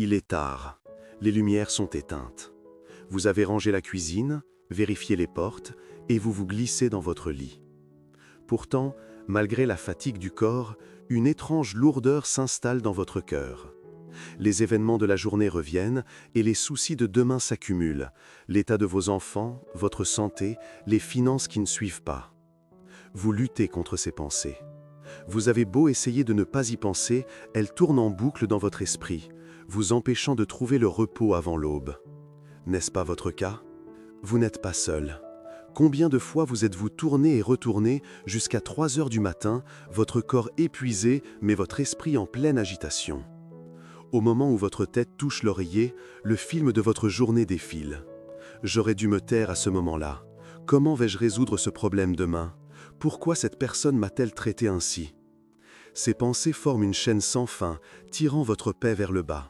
Il est tard. Les lumières sont éteintes. Vous avez rangé la cuisine, vérifié les portes et vous vous glissez dans votre lit. Pourtant, malgré la fatigue du corps, une étrange lourdeur s'installe dans votre cœur. Les événements de la journée reviennent et les soucis de demain s'accumulent. L'état de vos enfants, votre santé, les finances qui ne suivent pas. Vous luttez contre ces pensées. Vous avez beau essayer de ne pas y penser, elles tournent en boucle dans votre esprit, vous empêchant de trouver le repos avant l'aube. N'est-ce pas votre cas? Vous n'êtes pas seul. Combien de fois vous êtes-vous tourné et retourné jusqu'à 3 heures du matin, votre corps épuisé mais votre esprit en pleine agitation? Au moment où votre tête touche l'oreiller, le film de votre journée défile. J'aurais dû me taire à ce moment-là. Comment vais-je résoudre ce problème demain? Pourquoi cette personne m'a-t-elle traité ainsi? Ces pensées forment une chaîne sans fin, tirant votre paix vers le bas.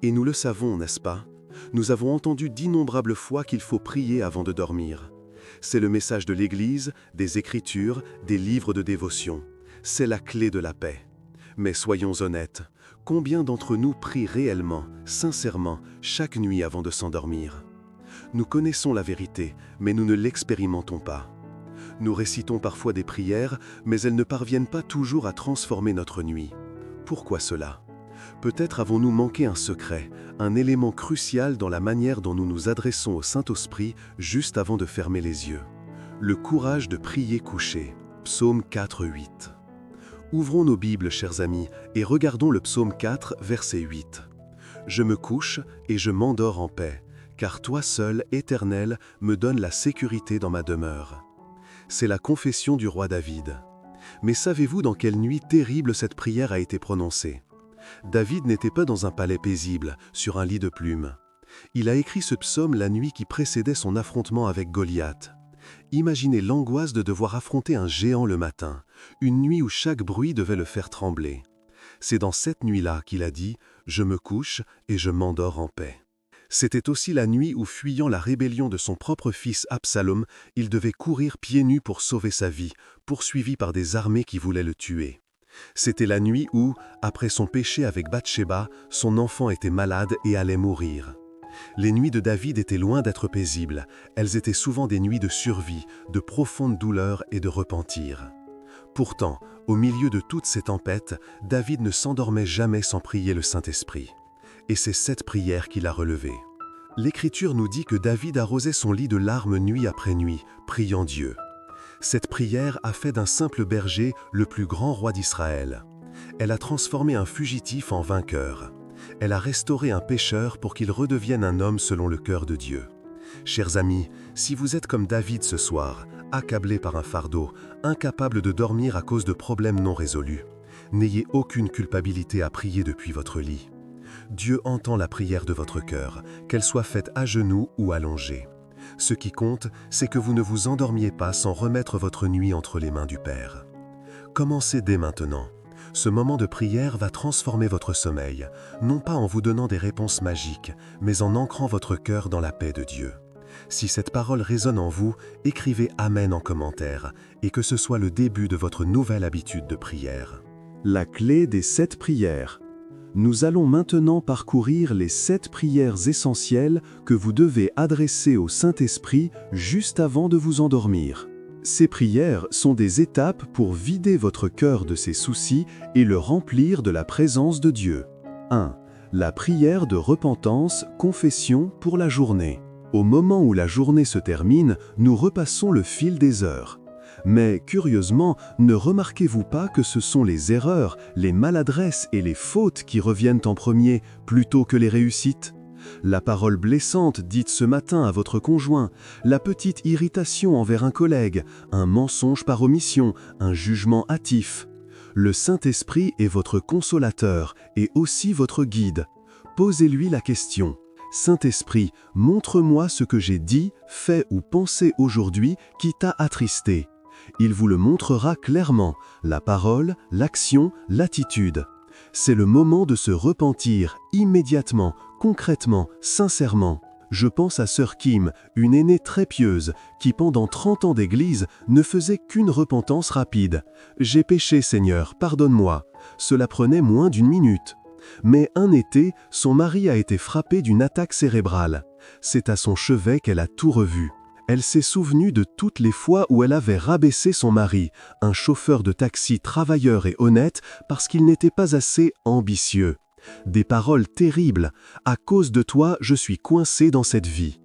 Et nous le savons, n'est-ce pas? Nous avons entendu d'innombrables fois qu'il faut prier avant de dormir. C'est le message de l'Église, des Écritures, des livres de dévotion. C'est la clé de la paix. Mais soyons honnêtes, combien d'entre nous prient réellement, sincèrement, chaque nuit avant de s'endormir? Nous connaissons la vérité, mais nous ne l'expérimentons pas. Nous récitons parfois des prières, mais elles ne parviennent pas toujours à transformer notre nuit. Pourquoi cela? Peut-être avons-nous manqué un secret, un élément crucial dans la manière dont nous nous adressons au Saint-Esprit juste avant de fermer les yeux. Le courage de prier couché. Psaume 4, 8. Ouvrons nos Bibles, chers amis, et regardons le psaume 4, verset 8. « Je me couche et je m'endors en paix, car toi seul, Éternel, me donnes la sécurité dans ma demeure. » C'est la confession du roi David. Mais savez-vous dans quelle nuit terrible cette prière a été prononcée? David n'était pas dans un palais paisible, sur un lit de plumes. Il a écrit ce psaume la nuit qui précédait son affrontement avec Goliath. Imaginez l'angoisse de devoir affronter un géant le matin, une nuit où chaque bruit devait le faire trembler. C'est dans cette nuit-là qu'il a dit « Je me couche et je m'endors en paix ». C'était aussi la nuit où, fuyant la rébellion de son propre fils Absalom, il devait courir pieds nus pour sauver sa vie, poursuivi par des armées qui voulaient le tuer. C'était la nuit où, après son péché avec Bathsheba, son enfant était malade et allait mourir. Les nuits de David étaient loin d'être paisibles, elles étaient souvent des nuits de survie, de profonde douleur et de repentir. Pourtant, au milieu de toutes ces tempêtes, David ne s'endormait jamais sans prier le Saint-Esprit. Et c'est cette prière qu'il a relevée. L'Écriture nous dit que David arrosait son lit de larmes nuit après nuit, priant Dieu. Cette prière a fait d'un simple berger le plus grand roi d'Israël. Elle a transformé un fugitif en vainqueur. Elle a restauré un pécheur pour qu'il redevienne un homme selon le cœur de Dieu. Chers amis, si vous êtes comme David ce soir, accablé par un fardeau, incapable de dormir à cause de problèmes non résolus, n'ayez aucune culpabilité à prier depuis votre lit. Dieu entend la prière de votre cœur, qu'elle soit faite à genoux ou allongée. Ce qui compte, c'est que vous ne vous endormiez pas sans remettre votre nuit entre les mains du Père. Commencez dès maintenant. Ce moment de prière va transformer votre sommeil, non pas en vous donnant des réponses magiques, mais en ancrant votre cœur dans la paix de Dieu. Si cette parole résonne en vous, écrivez « Amen » en commentaire, et que ce soit le début de votre nouvelle habitude de prière. La clé des 7 prières. Nous allons maintenant parcourir les 7 prières essentielles que vous devez adresser au Saint-Esprit juste avant de vous endormir. Ces prières sont des étapes pour vider votre cœur de ses soucis et le remplir de la présence de Dieu. 1. La prière de repentance, confession pour la journée. Au moment où la journée se termine, nous repassons le fil des heures. Mais curieusement, ne remarquez-vous pas que ce sont les erreurs, les maladresses et les fautes qui reviennent en premier plutôt que les réussites? La parole blessante dite ce matin à votre conjoint, la petite irritation envers un collègue, un mensonge par omission, un jugement hâtif. Le Saint-Esprit est votre consolateur et aussi votre guide. Posez-lui la question. Saint-Esprit, montre-moi ce que j'ai dit, fait ou pensé aujourd'hui qui t'a attristé. Il vous le montrera clairement, la parole, l'action, l'attitude. C'est le moment de se repentir, immédiatement, concrètement, sincèrement. Je pense à sœur Kim, une aînée très pieuse, qui pendant 30 ans d'église ne faisait qu'une repentance rapide. « J'ai péché, Seigneur, pardonne-moi ». Cela prenait moins d'1 minute. Mais un été, son mari a été frappé d'une attaque cérébrale. C'est à son chevet qu'elle a tout revu. Elle s'est souvenue de toutes les fois où elle avait rabaissé son mari, un chauffeur de taxi travailleur et honnête, parce qu'il n'était pas assez ambitieux. Des paroles terribles. « À cause de toi, je suis coincée dans cette vie. »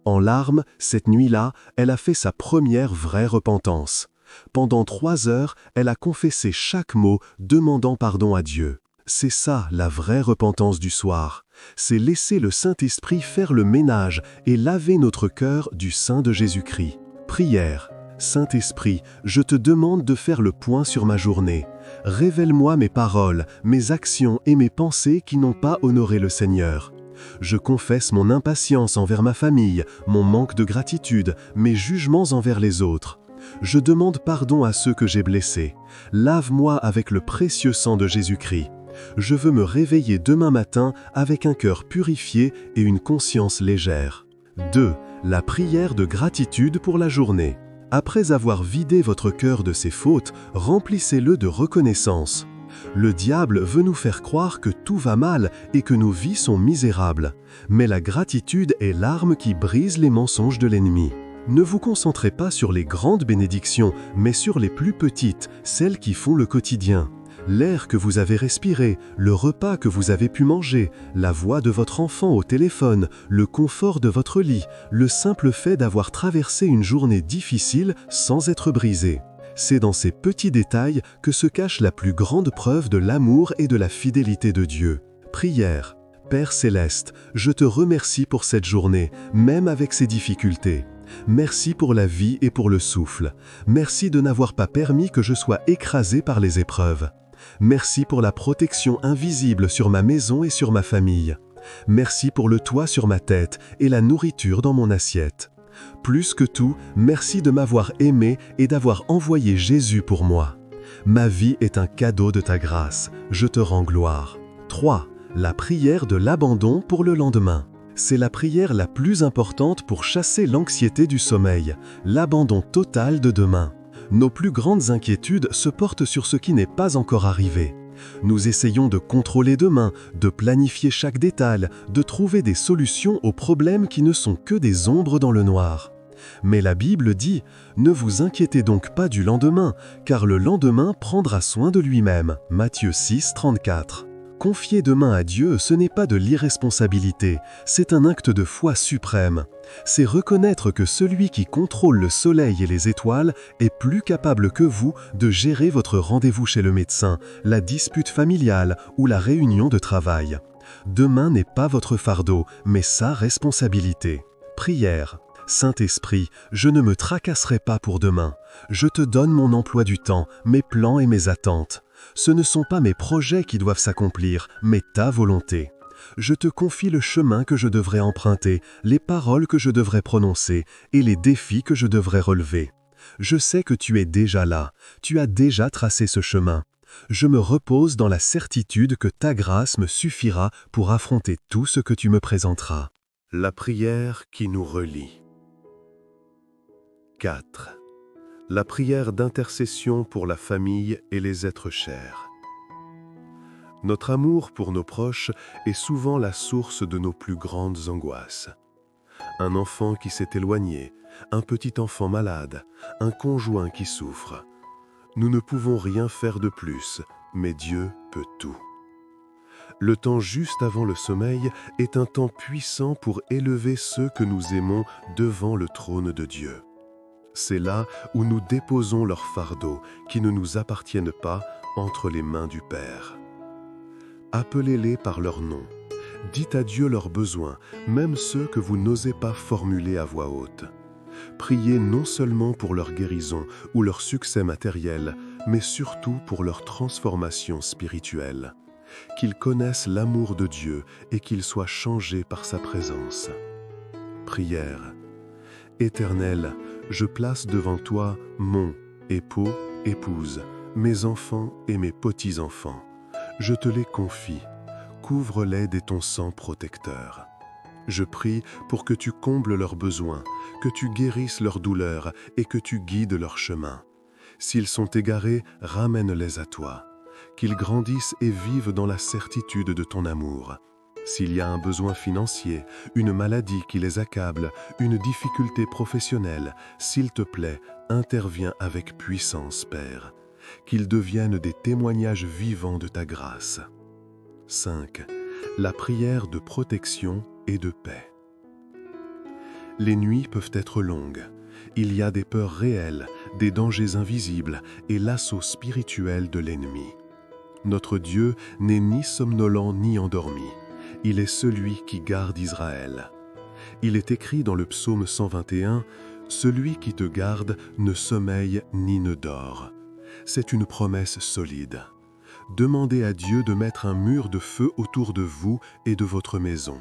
En larmes, cette nuit-là, elle a fait sa première vraie repentance. Pendant 3 heures, elle a confessé chaque mot, demandant pardon à Dieu. C'est ça, la vraie repentance du soir. C'est laisser le Saint-Esprit faire le ménage et laver notre cœur du sein de Jésus-Christ. Prière. Saint-Esprit, je te demande de faire le point sur ma journée. Révèle-moi mes paroles, mes actions et mes pensées qui n'ont pas honoré le Seigneur. Je confesse mon impatience envers ma famille, mon manque de gratitude, mes jugements envers les autres. Je demande pardon à ceux que j'ai blessés. Lave-moi avec le précieux sang de Jésus-Christ. Je veux me réveiller demain matin avec un cœur purifié et une conscience légère. 2. La prière de gratitude pour la journée. Après avoir vidé votre cœur de ses fautes, remplissez-le de reconnaissance. Le diable veut nous faire croire que tout va mal et que nos vies sont misérables. Mais la gratitude est l'arme qui brise les mensonges de l'ennemi. Ne vous concentrez pas sur les grandes bénédictions, mais sur les plus petites, celles qui font le quotidien. L'air que vous avez respiré, le repas que vous avez pu manger, la voix de votre enfant au téléphone, le confort de votre lit, le simple fait d'avoir traversé une journée difficile sans être brisé. C'est dans ces petits détails que se cache la plus grande preuve de l'amour et de la fidélité de Dieu. Prière. Père céleste, je te remercie pour cette journée, même avec ses difficultés. Merci pour la vie et pour le souffle. Merci de n'avoir pas permis que je sois écrasé par les épreuves. Merci pour la protection invisible sur ma maison et sur ma famille. Merci pour le toit sur ma tête et la nourriture dans mon assiette. Plus que tout, merci de m'avoir aimé et d'avoir envoyé Jésus pour moi. Ma vie est un cadeau de ta grâce. Je te rends gloire. 3. La prière de l'abandon pour le lendemain. C'est la prière la plus importante pour chasser l'anxiété du sommeil, l'abandon total de demain. Nos plus grandes inquiétudes se portent sur ce qui n'est pas encore arrivé. Nous essayons de contrôler demain, de planifier chaque détail, de trouver des solutions aux problèmes qui ne sont que des ombres dans le noir. Mais la Bible dit « Ne vous inquiétez donc pas du lendemain, car le lendemain prendra soin de lui-même » Matthieu 6, 34. Confier demain à Dieu, ce n'est pas de l'irresponsabilité, c'est un acte de foi suprême. C'est reconnaître que celui qui contrôle le soleil et les étoiles est plus capable que vous de gérer votre rendez-vous chez le médecin, la dispute familiale ou la réunion de travail. Demain n'est pas votre fardeau, mais sa responsabilité. Prière. Saint-Esprit, je ne me tracasserai pas pour demain. Je te donne mon emploi du temps, mes plans et mes attentes. Ce ne sont pas mes projets qui doivent s'accomplir, mais ta volonté. Je te confie le chemin que je devrais emprunter, les paroles que je devrais prononcer et les défis que je devrais relever. Je sais que tu es déjà là, tu as déjà tracé ce chemin. Je me repose dans la certitude que ta grâce me suffira pour affronter tout ce que tu me présenteras. La prière qui nous relie. 4. La prière d'intercession pour la famille et les êtres chers. Notre amour pour nos proches est souvent la source de nos plus grandes angoisses. Un enfant qui s'est éloigné, un petit enfant malade, un conjoint qui souffre. Nous ne pouvons rien faire de plus, mais Dieu peut tout. Le temps juste avant le sommeil est un temps puissant pour élever ceux que nous aimons devant le trône de Dieu. C'est là où nous déposons leurs fardeaux qui ne nous appartiennent pas entre les mains du Père. Appelez-les par leur nom. Dites à Dieu leurs besoins, même ceux que vous n'osez pas formuler à voix haute. Priez non seulement pour leur guérison ou leur succès matériel, mais surtout pour leur transformation spirituelle. Qu'ils connaissent l'amour de Dieu et qu'ils soient changés par sa présence. Prière. Éternel, je place devant toi mon époux, épouse, mes enfants et mes petits-enfants. Je te les confie. Couvre-les de ton sang protecteur. Je prie pour que tu combles leurs besoins, que tu guérisses leurs douleurs et que tu guides leur chemin. S'ils sont égarés, ramène-les à toi. qu'ils grandissent et vivent dans la certitude de ton amour. S'il y a un besoin financier, une maladie qui les accable, une difficulté professionnelle, s'il te plaît, interviens avec puissance, Père. Qu'ils deviennent des témoignages vivants de ta grâce. 5. La prière de protection et de paix. Les nuits peuvent être longues. Il y a des peurs réelles, des dangers invisibles et l'assaut spirituel de l'ennemi. Notre Dieu n'est ni somnolent ni endormi. Il est celui qui garde Israël. Il est écrit dans le psaume 121, « Celui qui te garde ne sommeille ni ne dort ». C'est une promesse solide. Demandez à Dieu de mettre un mur de feu autour de vous et de votre maison.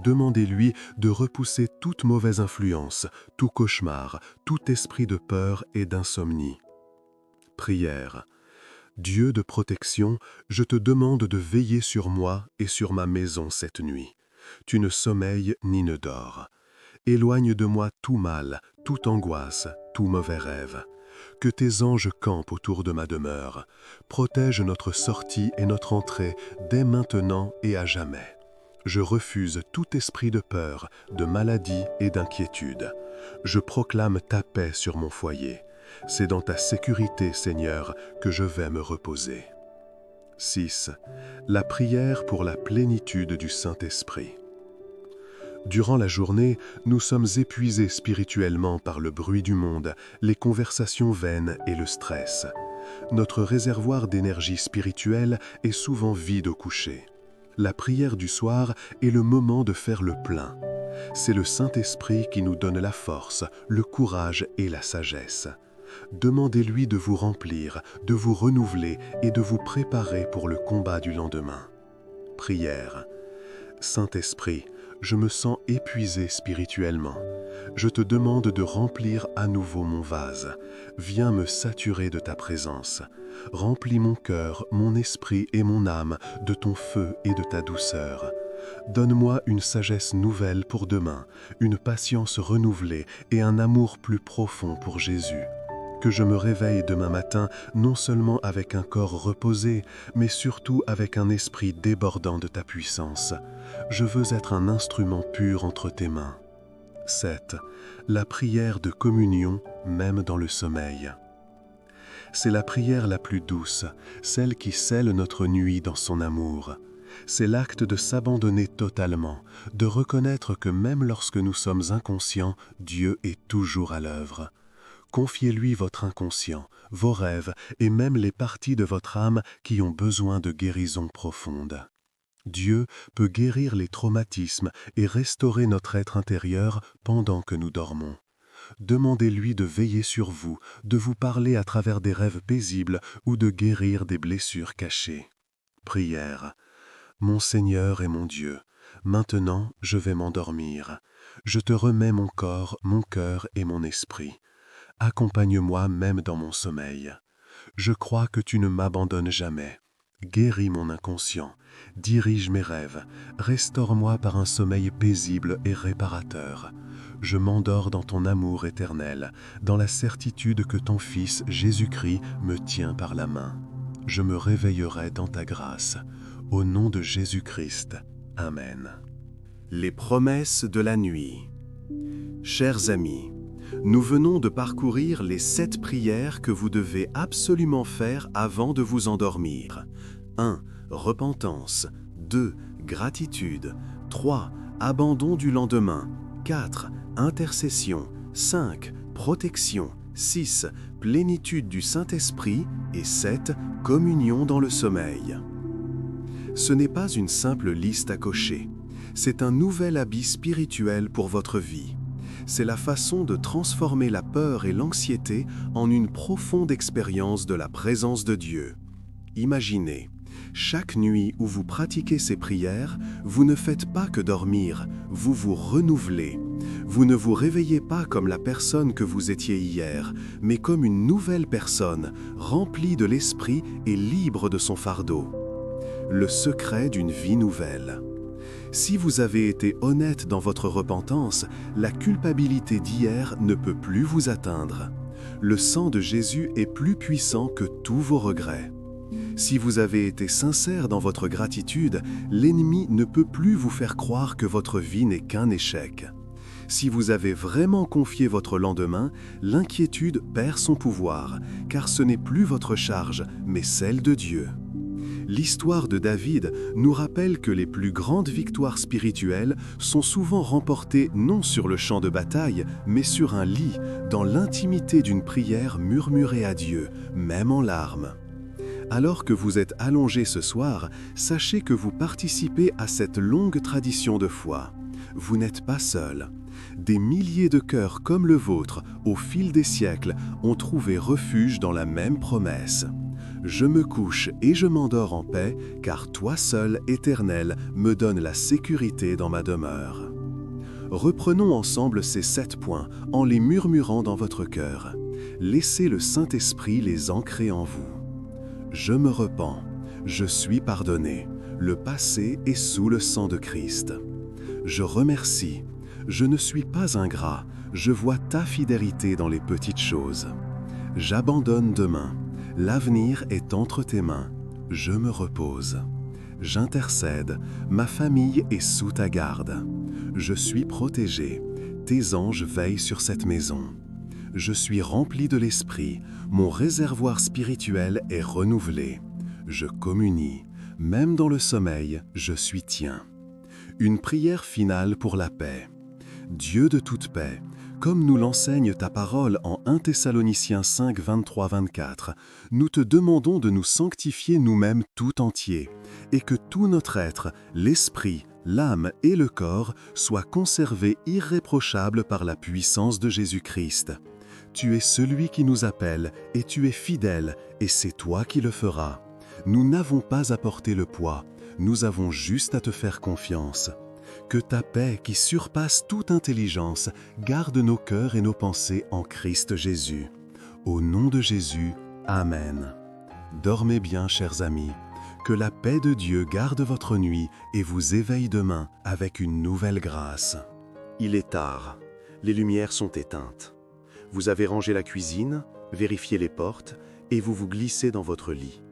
Demandez-lui de repousser toute mauvaise influence, tout cauchemar, tout esprit de peur et d'insomnie. Prière. Dieu de protection, je te demande de veiller sur moi et sur ma maison cette nuit. Tu ne sommeilles ni ne dors. Éloigne de moi tout mal, toute angoisse, tout mauvais rêve. Que tes anges campent autour de ma demeure. Protège notre sortie et notre entrée dès maintenant et à jamais. Je refuse tout esprit de peur, de maladie et d'inquiétude. Je proclame ta paix sur mon foyer. C'est dans ta sécurité, Seigneur, que je vais me reposer. 6. La prière pour la plénitude du Saint-Esprit. Durant la journée, nous sommes épuisés spirituellement par le bruit du monde, les conversations vaines et le stress. Notre réservoir d'énergie spirituelle est souvent vide au coucher. La prière du soir est le moment de faire le plein. C'est le Saint-Esprit qui nous donne la force, le courage et la sagesse. Demandez-lui de vous remplir, de vous renouveler et de vous préparer pour le combat du lendemain. Prière. Saint-Esprit, je me sens épuisé spirituellement. Je te demande de remplir à nouveau mon vase. Viens me saturer de ta présence. Remplis mon cœur, mon esprit et mon âme de ton feu et de ta douceur. Donne-moi une sagesse nouvelle pour demain, une patience renouvelée et un amour plus profond pour Jésus. Que je me réveille demain matin non seulement avec un corps reposé, mais surtout avec un esprit débordant de ta puissance. Je veux être un instrument pur entre tes mains. 7. La prière de communion, même dans le sommeil. C'est la prière la plus douce, celle qui scelle notre nuit dans son amour. C'est l'acte de s'abandonner totalement, de reconnaître que même lorsque nous sommes inconscients, Dieu est toujours à l'œuvre. Confiez-lui votre inconscient, vos rêves et même les parties de votre âme qui ont besoin de guérison profonde. Dieu peut guérir les traumatismes et restaurer notre être intérieur pendant que nous dormons. Demandez-lui de veiller sur vous, de vous parler à travers des rêves paisibles ou de guérir des blessures cachées. Prière. Mon Seigneur et mon Dieu, maintenant je vais m'endormir. Je te remets mon corps, mon cœur et mon esprit. Accompagne-moi même dans mon sommeil. Je crois que tu ne m'abandonnes jamais. Guéris mon inconscient, dirige mes rêves, restaure-moi par un sommeil paisible et réparateur. Je m'endors dans ton amour éternel, dans la certitude que ton Fils Jésus-Christ me tient par la main. Je me réveillerai dans ta grâce. Au nom de Jésus-Christ. Amen. Les promesses de la nuit. Chers amis, nous venons de parcourir les 7 prières que vous devez absolument faire avant de vous endormir. 1. Repentance. 2. Gratitude. 3. Abandon du lendemain. 4. Intercession. 5. Protection. 6. Plénitude du Saint-Esprit. Et 7. Communion dans le sommeil. Ce n'est pas une simple liste à cocher. C'est un nouvel habit spirituel pour votre vie. C'est la façon de transformer la peur et l'anxiété en une profonde expérience de la présence de Dieu. Imaginez, chaque nuit où vous pratiquez ces prières, vous ne faites pas que dormir, vous vous renouvelez. Vous ne vous réveillez pas comme la personne que vous étiez hier, mais comme une nouvelle personne, remplie de l'esprit et libre de son fardeau. Le secret d'une vie nouvelle. Si vous avez été honnête dans votre repentance, la culpabilité d'hier ne peut plus vous atteindre. Le sang de Jésus est plus puissant que tous vos regrets. Si vous avez été sincère dans votre gratitude, l'ennemi ne peut plus vous faire croire que votre vie n'est qu'un échec. Si vous avez vraiment confié votre lendemain, l'inquiétude perd son pouvoir, car ce n'est plus votre charge, mais celle de Dieu. L'histoire de David nous rappelle que les plus grandes victoires spirituelles sont souvent remportées non sur le champ de bataille, mais sur un lit, dans l'intimité d'une prière murmurée à Dieu, même en larmes. Alors que vous êtes allongé ce soir, sachez que vous participez à cette longue tradition de foi. Vous n'êtes pas seul. Des milliers de cœurs comme le vôtre, au fil des siècles, ont trouvé refuge dans la même promesse. Je me couche et je m'endors en paix, car toi seul, Éternel, me donne la sécurité dans ma demeure. Reprenons ensemble ces 7 points en les murmurant dans votre cœur. Laissez le Saint-Esprit les ancrer en vous. Je me repens, je suis pardonné, le passé est sous le sang de Christ. Je remercie, je ne suis pas ingrat, je vois ta fidélité dans les petites choses. J'abandonne demain, l'avenir est entre tes mains, je me repose. J'intercède, ma famille est sous ta garde. Je suis protégé, tes anges veillent sur cette maison. Je suis rempli de l'Esprit, mon réservoir spirituel est renouvelé. Je communie, même dans le sommeil, je suis tien. Une prière finale pour la paix. Dieu de toute paix, comme nous l'enseigne ta parole en 1 Thessaloniciens 5, 23-24, nous te demandons de nous sanctifier nous-mêmes tout entiers, et que tout notre être, l'esprit, l'âme et le corps, soient conservés irréprochables par la puissance de Jésus-Christ. Tu es celui qui nous appelle, et tu es fidèle, et c'est toi qui le feras. Nous n'avons pas à porter le poids, nous avons juste à te faire confiance. Que ta paix, qui surpasse toute intelligence, garde nos cœurs et nos pensées en Christ Jésus. Au nom de Jésus, Amen. Dormez bien, chers amis. Que la paix de Dieu garde votre nuit et vous éveille demain avec une nouvelle grâce. Il est tard, les lumières sont éteintes. Vous avez rangé la cuisine, vérifié les portes et vous vous glissez dans votre lit.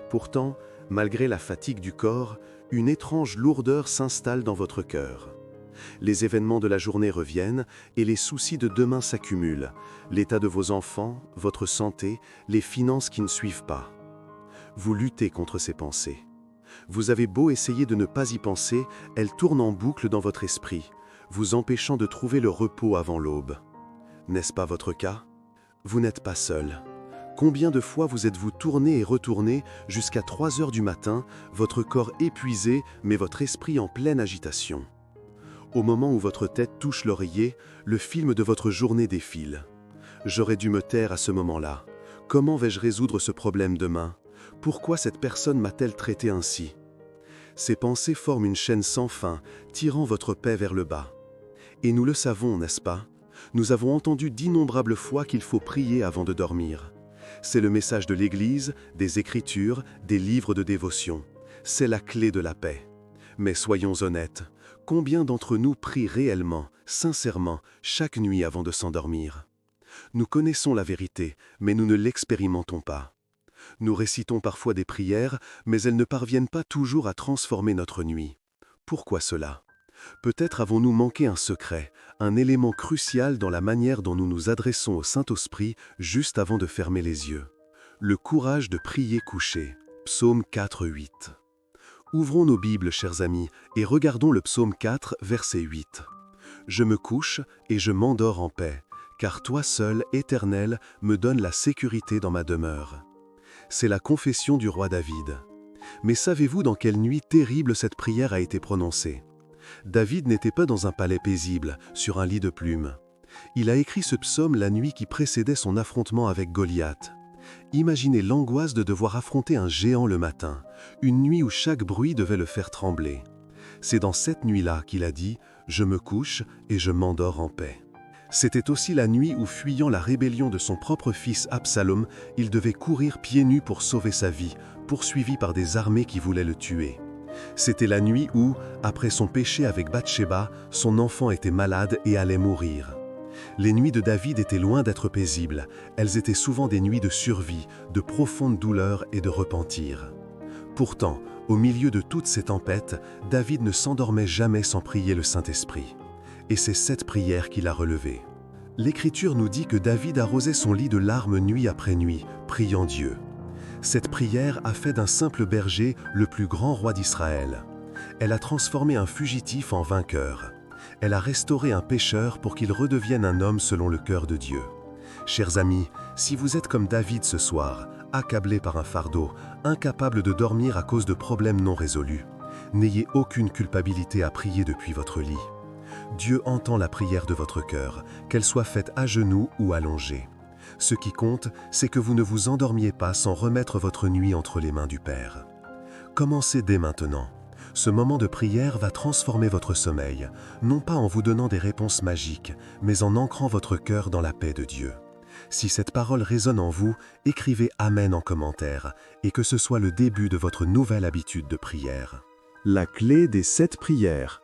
Pourtant, malgré la fatigue du corps, une étrange lourdeur s'installe dans votre cœur. Les événements de la journée reviennent et les soucis de demain s'accumulent. L'état de vos enfants, votre santé, les finances qui ne suivent pas. Vous luttez contre ces pensées. Vous avez beau essayer de ne pas y penser, elles tournent en boucle dans votre esprit, vous empêchant de trouver le repos avant l'aube. N'est-ce pas votre cas? Vous n'êtes pas seul. Combien de fois vous êtes-vous tourné et retourné jusqu'à 3 heures du matin, votre corps épuisé, mais votre esprit en pleine agitation? Au moment où votre tête touche l'oreiller, le film de votre journée défile. J'aurais dû me taire à ce moment-là. Comment vais-je résoudre ce problème demain? Pourquoi cette personne m'a-t-elle traité ainsi? Ces pensées forment une chaîne sans fin, tirant votre paix vers le bas. Et nous le savons, n'est-ce pas? Nous avons entendu d'innombrables fois qu'il faut prier avant de dormir. C'est le message de l'Église, des Écritures, des livres de dévotion. C'est la clé de la paix. Mais soyons honnêtes, combien d'entre nous prient réellement, sincèrement, chaque nuit avant de s'endormir? Nous connaissons la vérité, mais nous ne l'expérimentons pas. Nous récitons parfois des prières, mais elles ne parviennent pas toujours à transformer notre nuit. Pourquoi cela? Peut-être avons-nous manqué un secret, un élément crucial dans la manière dont nous nous adressons au Saint-Esprit juste avant de fermer les yeux. Le courage de prier couché. Psaume 4, 8. Ouvrons nos Bibles, chers amis, et regardons le psaume 4, verset 8. « Je me couche et je m'endors en paix, car toi seul, Éternel, me donnes la sécurité dans ma demeure. » C'est la confession du roi David. Mais savez-vous dans quelle nuit terrible cette prière a été prononcée? David n'était pas dans un palais paisible, sur un lit de plumes. Il a écrit ce psaume la nuit qui précédait son affrontement avec Goliath. Imaginez l'angoisse de devoir affronter un géant le matin, une nuit où chaque bruit devait le faire trembler. C'est dans cette nuit-là qu'il a dit « Je me couche et je m'endors en paix ». C'était aussi la nuit où, fuyant la rébellion de son propre fils Absalom, il devait courir pieds nus pour sauver sa vie, poursuivi par des armées qui voulaient le tuer. C'était la nuit où, après son péché avec Bathsheba, son enfant était malade et allait mourir. Les nuits de David étaient loin d'être paisibles, elles étaient souvent des nuits de survie, de profonde douleur et de repentir. Pourtant, au milieu de toutes ces tempêtes, David ne s'endormait jamais sans prier le Saint-Esprit. Et c'est cette prière qui l'a relevé. L'Écriture nous dit que David arrosait son lit de larmes nuit après nuit, priant Dieu. Cette prière a fait d'un simple berger le plus grand roi d'Israël. Elle a transformé un fugitif en vainqueur. Elle a restauré un pécheur pour qu'il redevienne un homme selon le cœur de Dieu. Chers amis, si vous êtes comme David ce soir, accablé par un fardeau, incapable de dormir à cause de problèmes non résolus, n'ayez aucune culpabilité à prier depuis votre lit. Dieu entend la prière de votre cœur, qu'elle soit faite à genoux ou allongée. Ce qui compte, c'est que vous ne vous endormiez pas sans remettre votre nuit entre les mains du Père. Commencez dès maintenant. Ce moment de prière va transformer votre sommeil, non pas en vous donnant des réponses magiques, mais en ancrant votre cœur dans la paix de Dieu. Si cette parole résonne en vous, écrivez « Amen » en commentaire, et que ce soit le début de votre nouvelle habitude de prière. La clé des 7 prières.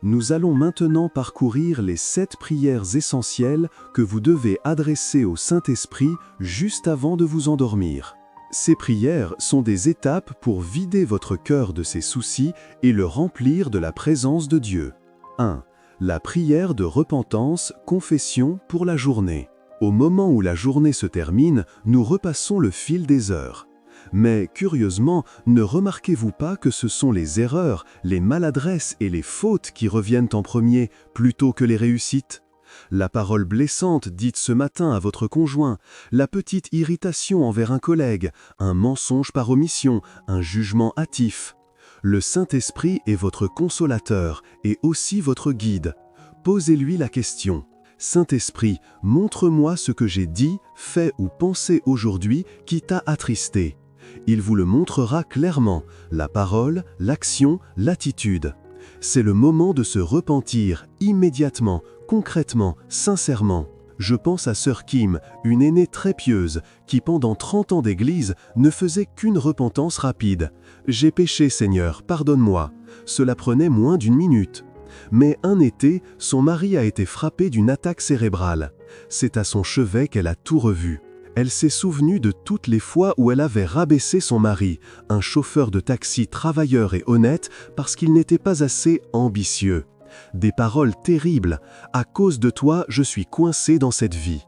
Nous allons maintenant parcourir les 7 prières essentielles que vous devez adresser au Saint-Esprit juste avant de vous endormir. Ces prières sont des étapes pour vider votre cœur de ses soucis et le remplir de la présence de Dieu. 1. La prière de repentance, confession pour la journée. Au moment où la journée se termine, nous repassons le fil des heures. Mais curieusement, ne remarquez-vous pas que ce sont les erreurs, les maladresses et les fautes qui reviennent en premier plutôt que les réussites ? La parole blessante dite ce matin à votre conjoint, la petite irritation envers un collègue, un mensonge par omission, un jugement hâtif. Le Saint-Esprit est votre consolateur et aussi votre guide. Posez-lui la question. Saint-Esprit, montre-moi ce que j'ai dit, fait ou pensé aujourd'hui qui t'a attristé. Il vous le montrera clairement, la parole, l'action, l'attitude. C'est le moment de se repentir immédiatement, concrètement, sincèrement. Je pense à sœur Kim, une aînée très pieuse, qui pendant 30 ans d'église ne faisait qu'une repentance rapide. « J'ai péché, Seigneur, pardonne-moi ». Cela prenait moins d'1 minute. Mais un été, son mari a été frappé d'une attaque cérébrale. C'est à son chevet qu'elle a tout revu. Elle s'est souvenue de toutes les fois où elle avait rabaissé son mari, un chauffeur de taxi travailleur et honnête, parce qu'il n'était pas assez ambitieux. Des paroles terribles. « À cause de toi, je suis coincée dans cette vie ».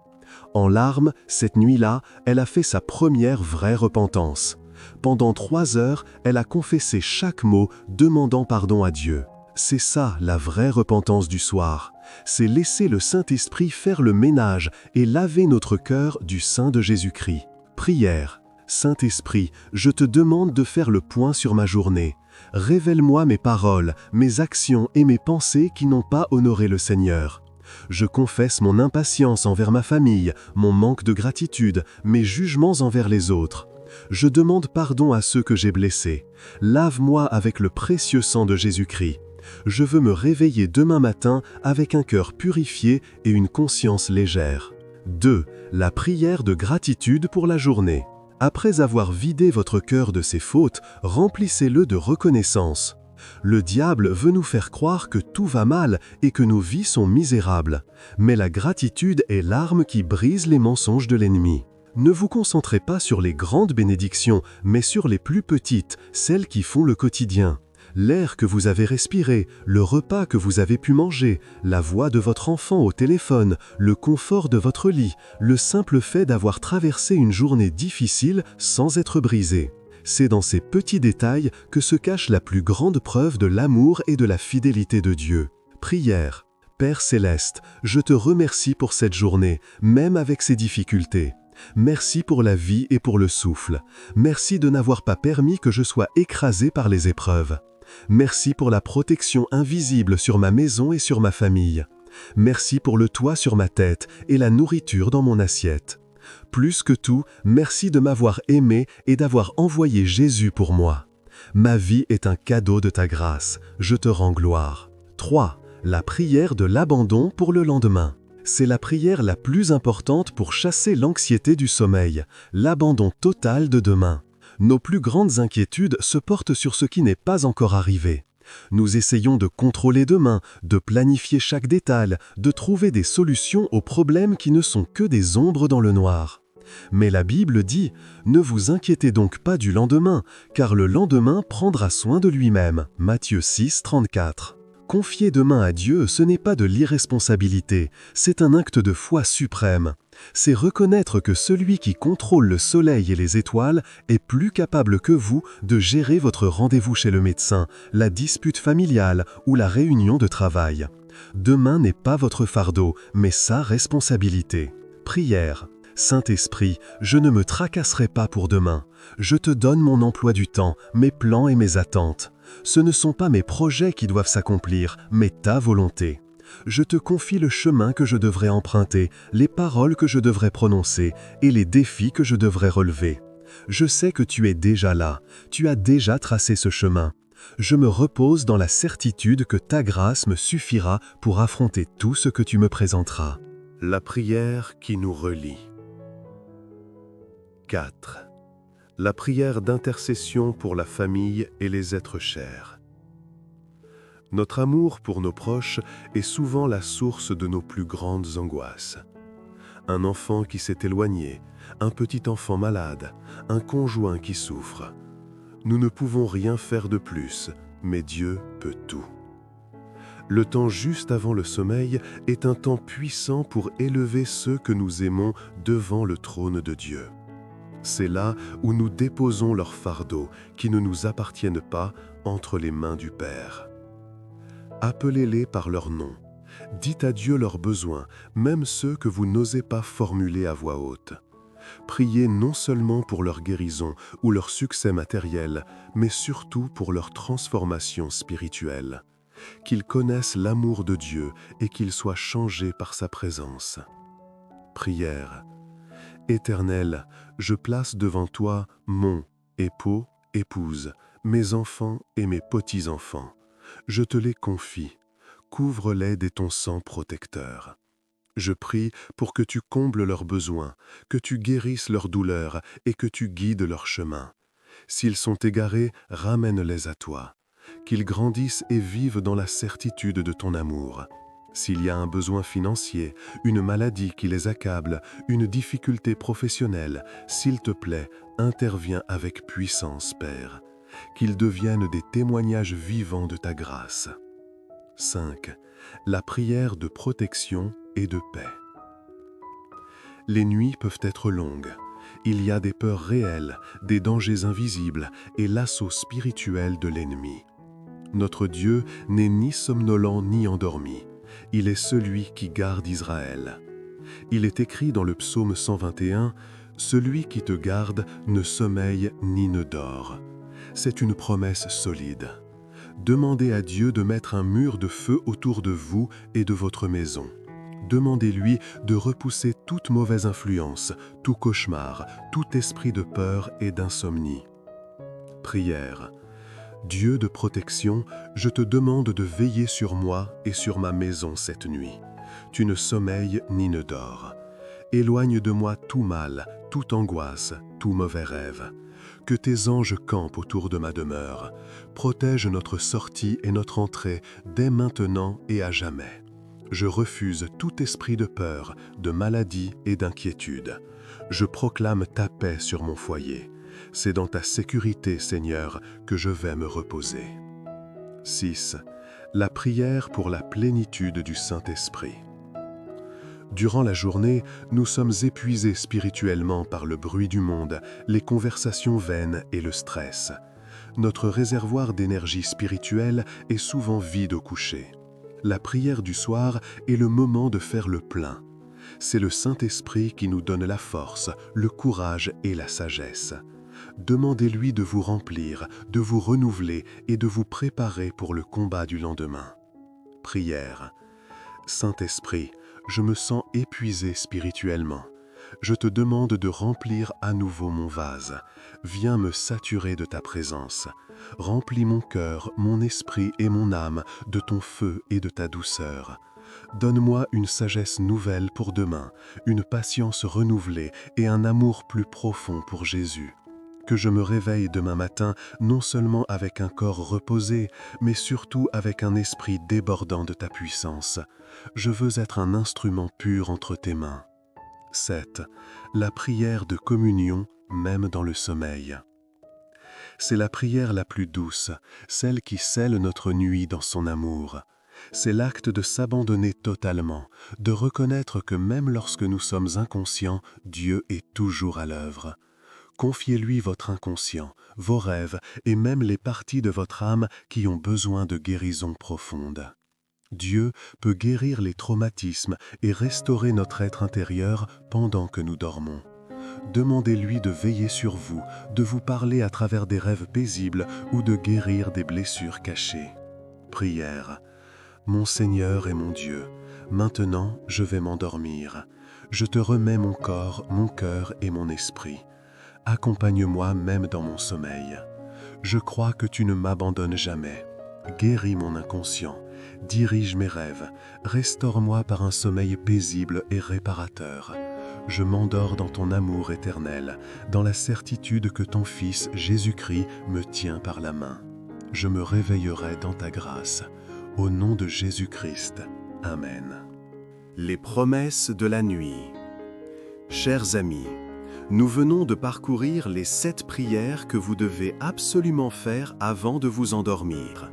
En larmes, cette nuit-là, elle a fait sa première vraie repentance. Pendant 3 heures, elle a confessé chaque mot, demandant pardon à Dieu. C'est ça, la vraie repentance du soir. C'est laisser le Saint-Esprit faire le ménage et laver notre cœur du sein de Jésus-Christ. Prière. Saint-Esprit, je te demande de faire le point sur ma journée. Révèle-moi mes paroles, mes actions et mes pensées qui n'ont pas honoré le Seigneur. Je confesse mon impatience envers ma famille, mon manque de gratitude, mes jugements envers les autres. Je demande pardon à ceux que j'ai blessés. Lave-moi avec le précieux sang de Jésus-Christ. Je veux me réveiller demain matin avec un cœur purifié et une conscience légère. 2. La prière de gratitude pour la journée. Après avoir vidé votre cœur de ses fautes, remplissez-le de reconnaissance. Le diable veut nous faire croire que tout va mal et que nos vies sont misérables. Mais la gratitude est l'arme qui brise les mensonges de l'ennemi. Ne vous concentrez pas sur les grandes bénédictions, mais sur les plus petites, celles qui font le quotidien. L'air que vous avez respiré, le repas que vous avez pu manger, la voix de votre enfant au téléphone, le confort de votre lit, le simple fait d'avoir traversé une journée difficile sans être brisé. C'est dans ces petits détails que se cache la plus grande preuve de l'amour et de la fidélité de Dieu. Prière. Père Céleste, je te remercie pour cette journée, même avec ses difficultés. Merci pour la vie et pour le souffle. Merci de n'avoir pas permis que je sois écrasé par les épreuves. Merci pour la protection invisible sur ma maison et sur ma famille. Merci pour le toit sur ma tête et la nourriture dans mon assiette. Plus que tout, merci de m'avoir aimé et d'avoir envoyé Jésus pour moi. Ma vie est un cadeau de ta grâce. Je te rends gloire. 3. La prière de l'abandon pour le lendemain. C'est la prière la plus importante pour chasser l'anxiété du sommeil, l'abandon total de demain. Nos plus grandes inquiétudes se portent sur ce qui n'est pas encore arrivé. Nous essayons de contrôler demain, de planifier chaque détail, de trouver des solutions aux problèmes qui ne sont que des ombres dans le noir. Mais la Bible dit « Ne vous inquiétez donc pas du lendemain, car le lendemain prendra soin de lui-même » Matthieu 6, 34. Confier demain à Dieu, ce n'est pas de l'irresponsabilité, c'est un acte de foi suprême. C'est reconnaître que celui qui contrôle le soleil et les étoiles est plus capable que vous de gérer votre rendez-vous chez le médecin, la dispute familiale ou la réunion de travail. Demain n'est pas votre fardeau, mais sa responsabilité. Prière. Saint-Esprit, je ne me tracasserai pas pour demain. Je te donne mon emploi du temps, mes plans et mes attentes. Ce ne sont pas mes projets qui doivent s'accomplir, mais ta volonté. Je te confie le chemin que je devrais emprunter, les paroles que je devrais prononcer et les défis que je devrais relever. Je sais que tu es déjà là, tu as déjà tracé ce chemin. Je me repose dans la certitude que ta grâce me suffira pour affronter tout ce que tu me présenteras. La prière qui nous relie. 4. La prière d'intercession pour la famille et les êtres chers. Notre amour pour nos proches est souvent la source de nos plus grandes angoisses. Un enfant qui s'est éloigné, un petit enfant malade, un conjoint qui souffre. Nous ne pouvons rien faire de plus, mais Dieu peut tout. Le temps juste avant le sommeil est un temps puissant pour élever ceux que nous aimons devant le trône de Dieu. C'est là où nous déposons leurs fardeaux qui ne nous appartiennent pas entre les mains du Père. Appelez-les par leur nom. Dites à Dieu leurs besoins, même ceux que vous n'osez pas formuler à voix haute. Priez non seulement pour leur guérison ou leur succès matériel, mais surtout pour leur transformation spirituelle. Qu'ils connaissent l'amour de Dieu et qu'ils soient changés par sa présence. Prière. Éternel, je place devant toi mon époux, épouse, mes enfants et mes petits-enfants. Je te les confie. Couvre-les de ton sang protecteur. Je prie pour que tu combles leurs besoins, que tu guérisses leurs douleurs et que tu guides leur chemin. S'ils sont égarés, ramène-les à toi. Qu'ils grandissent et vivent dans la certitude de ton amour. S'il y a un besoin financier, une maladie qui les accable, une difficulté professionnelle, s'il te plaît, interviens avec puissance, Père. Qu'ils deviennent des témoignages vivants de ta grâce. 5. La prière de protection et de paix. Les nuits peuvent être longues. Il y a des peurs réelles, des dangers invisibles et l'assaut spirituel de l'ennemi. Notre Dieu n'est ni somnolent ni endormi. Il est celui qui garde Israël. Il est écrit dans le psaume 121, « Celui qui te garde ne sommeille ni ne dort ». C'est une promesse solide. Demandez à Dieu de mettre un mur de feu autour de vous et de votre maison. Demandez-lui de repousser toute mauvaise influence, tout cauchemar, tout esprit de peur et d'insomnie. Prière. Dieu de protection, je te demande de veiller sur moi et sur ma maison cette nuit. Tu ne sommeilles ni ne dors. Éloigne de moi tout mal, toute angoisse, tout mauvais rêve. Que tes anges campent autour de ma demeure. Protège notre sortie et notre entrée dès maintenant et à jamais. Je refuse tout esprit de peur, de maladie et d'inquiétude. Je proclame ta paix sur mon foyer. C'est dans ta sécurité, Seigneur, que je vais me reposer. 6. La prière pour la plénitude du Saint-Esprit. Durant la journée, nous sommes épuisés spirituellement par le bruit du monde, les conversations vaines et le stress. Notre réservoir d'énergie spirituelle est souvent vide au coucher. La prière du soir est le moment de faire le plein. C'est le Saint-Esprit qui nous donne la force, le courage et la sagesse. Demandez-lui de vous remplir, de vous renouveler et de vous préparer pour le combat du lendemain. Prière. Saint-Esprit, je me sens épuisé spirituellement. Je te demande de remplir à nouveau mon vase. Viens me saturer de ta présence. Remplis mon cœur, mon esprit et mon âme de ton feu et de ta douceur. Donne-moi une sagesse nouvelle pour demain, une patience renouvelée et un amour plus profond pour Jésus. Que je me réveille demain matin non seulement avec un corps reposé, mais surtout avec un esprit débordant de ta puissance. Je veux être un instrument pur entre tes mains. 7. La prière de communion, même dans le sommeil. C'est la prière la plus douce, celle qui scelle notre nuit dans son amour. C'est l'acte de s'abandonner totalement, de reconnaître que même lorsque nous sommes inconscients, Dieu est toujours à l'œuvre. Confiez-lui votre inconscient, vos rêves et même les parties de votre âme qui ont besoin de guérison profonde. Dieu peut guérir les traumatismes et restaurer notre être intérieur pendant que nous dormons. Demandez-lui de veiller sur vous, de vous parler à travers des rêves paisibles ou de guérir des blessures cachées. Prière. Mon Seigneur et mon Dieu, maintenant je vais m'endormir. Je te remets mon corps, mon cœur et mon esprit. Accompagne-moi même dans mon sommeil. Je crois que tu ne m'abandonnes jamais. Guéris mon inconscient, dirige mes rêves, restaure-moi par un sommeil paisible et réparateur. Je m'endors dans ton amour éternel, dans la certitude que ton Fils, Jésus-Christ, me tient par la main. Je me réveillerai dans ta grâce. Au nom de Jésus-Christ. Amen. Les promesses de la nuit. Chers amis, nous venons de parcourir les 7 prières que vous devez absolument faire avant de vous endormir.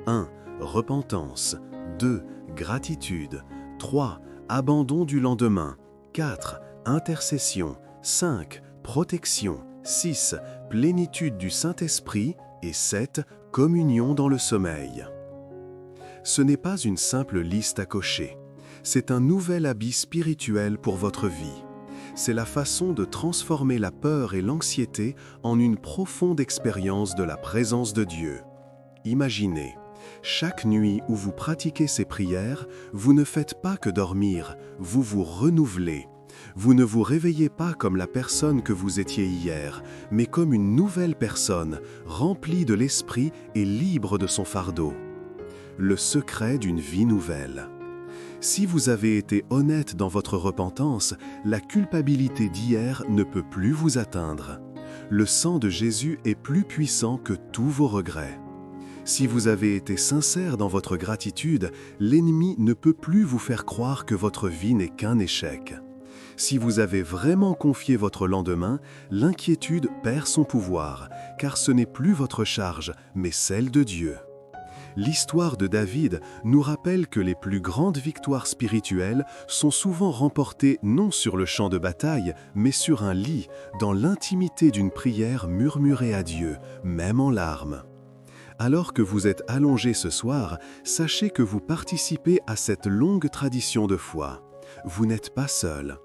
1. Repentance. 2. Gratitude. 3. Abandon du lendemain. 4. Intercession. 5. Protection. 6. Plénitude du Saint-Esprit. Et 7. Communion dans le sommeil. Ce n'est pas une simple liste à cocher. C'est un nouvel habit spirituel pour votre vie. C'est la façon de transformer la peur et l'anxiété en une profonde expérience de la présence de Dieu. Imaginez, chaque nuit où vous pratiquez ces prières, vous ne faites pas que dormir, vous vous renouvelez. Vous ne vous réveillez pas comme la personne que vous étiez hier, mais comme une nouvelle personne, remplie de l'esprit et libre de son fardeau. Le secret d'une vie nouvelle. Si vous avez été honnête dans votre repentance, la culpabilité d'hier ne peut plus vous atteindre. Le sang de Jésus est plus puissant que tous vos regrets. Si vous avez été sincère dans votre gratitude, l'ennemi ne peut plus vous faire croire que votre vie n'est qu'un échec. Si vous avez vraiment confié votre lendemain, l'inquiétude perd son pouvoir, car ce n'est plus votre charge, mais celle de Dieu. L'histoire de David nous rappelle que les plus grandes victoires spirituelles sont souvent remportées non sur le champ de bataille, mais sur un lit, dans l'intimité d'une prière murmurée à Dieu, même en larmes. Alors que vous êtes allongé ce soir, sachez que vous participez à cette longue tradition de foi. Vous n'êtes pas seul.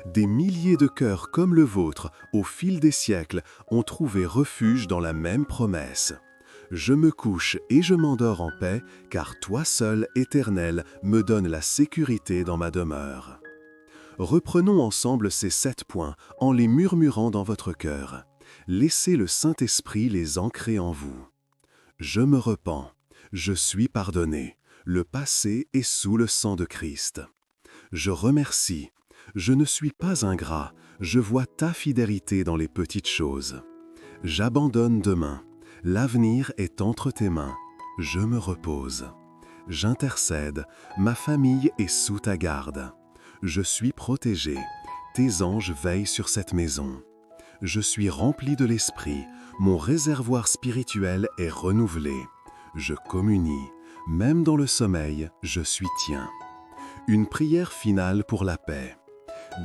Des milliers de cœurs comme le vôtre, au fil des siècles, ont trouvé refuge dans la même promesse. Je me couche et je m'endors en paix, car toi seul, Éternel, me donnes la sécurité dans ma demeure. Reprenons ensemble ces 7 points en les murmurant dans votre cœur. Laissez le Saint-Esprit les ancrer en vous. Je me repens, je suis pardonné, le passé est sous le sang de Christ. Je remercie, je ne suis pas ingrat, je vois ta fidélité dans les petites choses. J'abandonne demain. L'avenir est entre tes mains, je me repose. J'intercède, ma famille est sous ta garde. Je suis protégé, tes anges veillent sur cette maison. Je suis rempli de l'esprit, mon réservoir spirituel est renouvelé. Je communie, même dans le sommeil, je suis tien. Une prière finale pour la paix.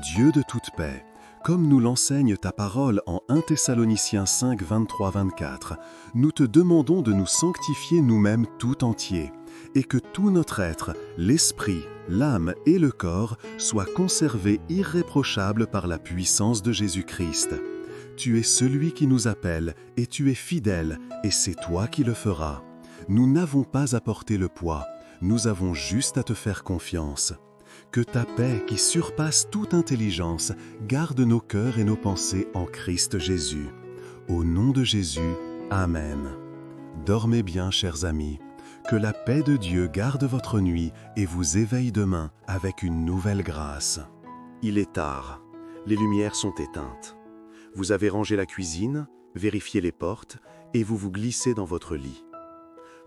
Dieu de toute paix, comme nous l'enseigne ta parole en 1 Thessaloniciens 5, 23-24, nous te demandons de nous sanctifier nous-mêmes tout entiers, et que tout notre être, l'esprit, l'âme et le corps, soient conservés irréprochables par la puissance de Jésus-Christ. Tu es celui qui nous appelle, et tu es fidèle, et c'est toi qui le feras. Nous n'avons pas à porter le poids, nous avons juste à te faire confiance. Que ta paix, qui surpasse toute intelligence, garde nos cœurs et nos pensées en Christ Jésus. Au nom de Jésus, Amen. Dormez bien, chers amis. Que la paix de Dieu garde votre nuit et vous éveille demain avec une nouvelle grâce. Il est tard. Les lumières sont éteintes. Vous avez rangé la cuisine, vérifiez les portes et vous vous glissez dans votre lit.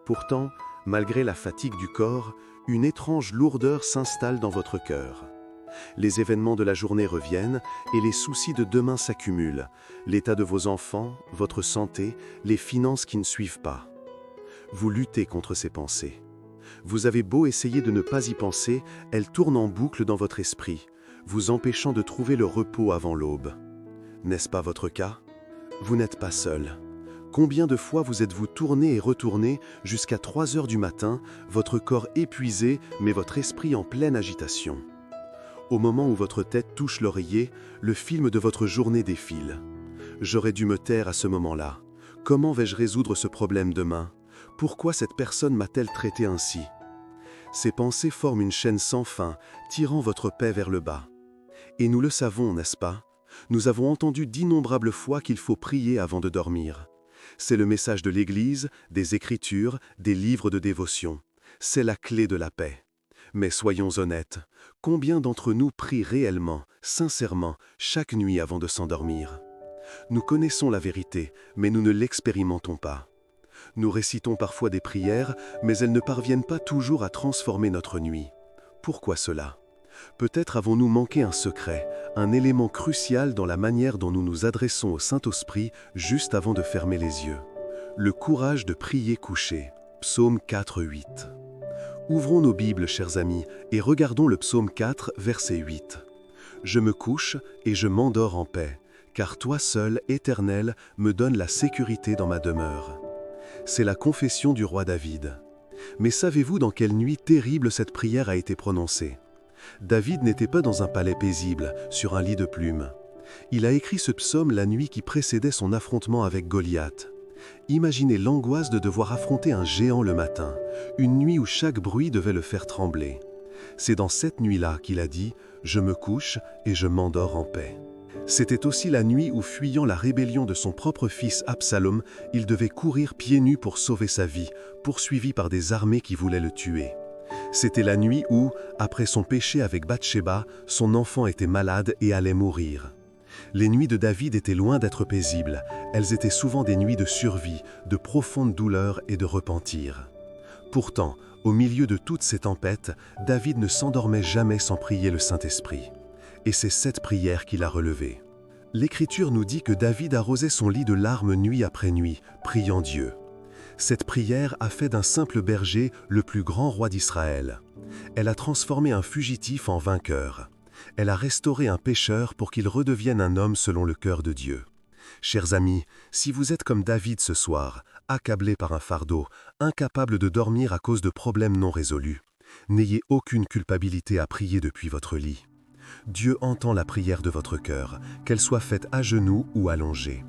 Pourtant, malgré la fatigue du corps, une étrange lourdeur s'installe dans votre cœur. Les événements de la journée reviennent et les soucis de demain s'accumulent. L'état de vos enfants, votre santé, les finances qui ne suivent pas. Vous luttez contre ces pensées. Vous avez beau essayer de ne pas y penser, elles tournent en boucle dans votre esprit, vous empêchant de trouver le repos avant l'aube. N'est-ce pas votre cas? Vous n'êtes pas seul. Combien de fois vous êtes-vous tourné et retourné jusqu'à 3 heures du matin, votre corps épuisé mais votre esprit en pleine agitation? Au moment où votre tête touche l'oreiller, le film de votre journée défile. J'aurais dû me taire à ce moment-là. Comment vais-je résoudre ce problème demain? Pourquoi cette personne m'a-t-elle traité ainsi? Ces pensées forment une chaîne sans fin, tirant votre paix vers le bas. Et nous le savons, n'est-ce pas? Nous avons entendu d'innombrables fois qu'il faut prier avant de dormir. C'est le message de l'Église, des Écritures, des livres de dévotion. C'est la clé de la paix. Mais soyons honnêtes, combien d'entre nous prient réellement, sincèrement, chaque nuit avant de s'endormir? Nous connaissons la vérité, mais nous ne l'expérimentons pas. Nous récitons parfois des prières, mais elles ne parviennent pas toujours à transformer notre nuit. Pourquoi cela? Peut-être avons-nous manqué un secret, un élément crucial dans la manière dont nous nous adressons au Saint-Esprit juste avant de fermer les yeux. Le courage de prier couché. Psaume 4, 8. Ouvrons nos Bibles, chers amis, et regardons le psaume 4, verset 8. « Je me couche et je m'endors en paix, car toi seul, Éternel, me donnes la sécurité dans ma demeure. » C'est la confession du roi David. Mais savez-vous dans quelle nuit terrible cette prière a été prononcée? David n'était pas dans un palais paisible, sur un lit de plumes. Il a écrit ce psaume la nuit qui précédait son affrontement avec Goliath. Imaginez l'angoisse de devoir affronter un géant le matin, une nuit où chaque bruit devait le faire trembler. C'est dans cette nuit-là qu'il a dit « Je me couche et je m'endors en paix ». C'était aussi la nuit où, fuyant la rébellion de son propre fils Absalom, il devait courir pieds nus pour sauver sa vie, poursuivi par des armées qui voulaient le tuer. C'était la nuit où, après son péché avec Bathsheba, son enfant était malade et allait mourir. Les nuits de David étaient loin d'être paisibles, elles étaient souvent des nuits de survie, de profonde douleur et de repentir. Pourtant, au milieu de toutes ces tempêtes, David ne s'endormait jamais sans prier le Saint-Esprit. Et c'est cette prière qu'il a relevée. L'Écriture nous dit que David arrosait son lit de larmes nuit après nuit, priant Dieu. Cette prière a fait d'un simple berger le plus grand roi d'Israël. Elle a transformé un fugitif en vainqueur. Elle a restauré un pécheur pour qu'il redevienne un homme selon le cœur de Dieu. Chers amis, si vous êtes comme David ce soir, accablé par un fardeau, incapable de dormir à cause de problèmes non résolus, n'ayez aucune culpabilité à prier depuis votre lit. Dieu entend la prière de votre cœur, qu'elle soit faite à genoux ou allongée.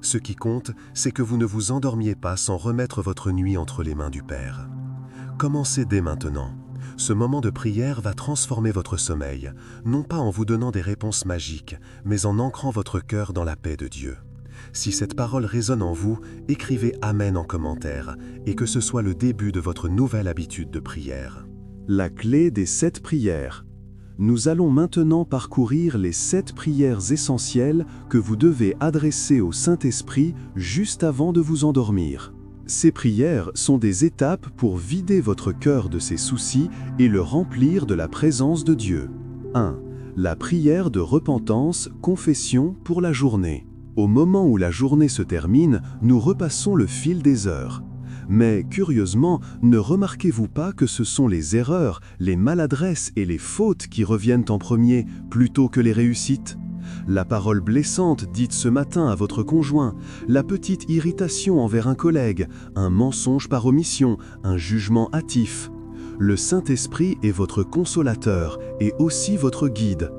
Ce qui compte, c'est que vous ne vous endormiez pas sans remettre votre nuit entre les mains du Père. Commencez dès maintenant. Ce moment de prière va transformer votre sommeil, non pas en vous donnant des réponses magiques, mais en ancrant votre cœur dans la paix de Dieu. Si cette parole résonne en vous, écrivez Amen en commentaire, et que ce soit le début de votre nouvelle habitude de prière. La clé des 7 prières. Nous allons maintenant parcourir les 7 prières essentielles que vous devez adresser au Saint-Esprit juste avant de vous endormir. Ces prières sont des étapes pour vider votre cœur de ses soucis et le remplir de la présence de Dieu. 1. La prière de repentance, confession pour la journée. Au moment où la journée se termine, nous repassons le fil des heures. Mais curieusement, ne remarquez-vous pas que ce sont les erreurs, les maladresses et les fautes qui reviennent en premier plutôt que les réussites? La parole blessante dite ce matin à votre conjoint, la petite irritation envers un collègue, un mensonge par omission, un jugement hâtif. Le Saint-Esprit est votre consolateur et aussi votre guide.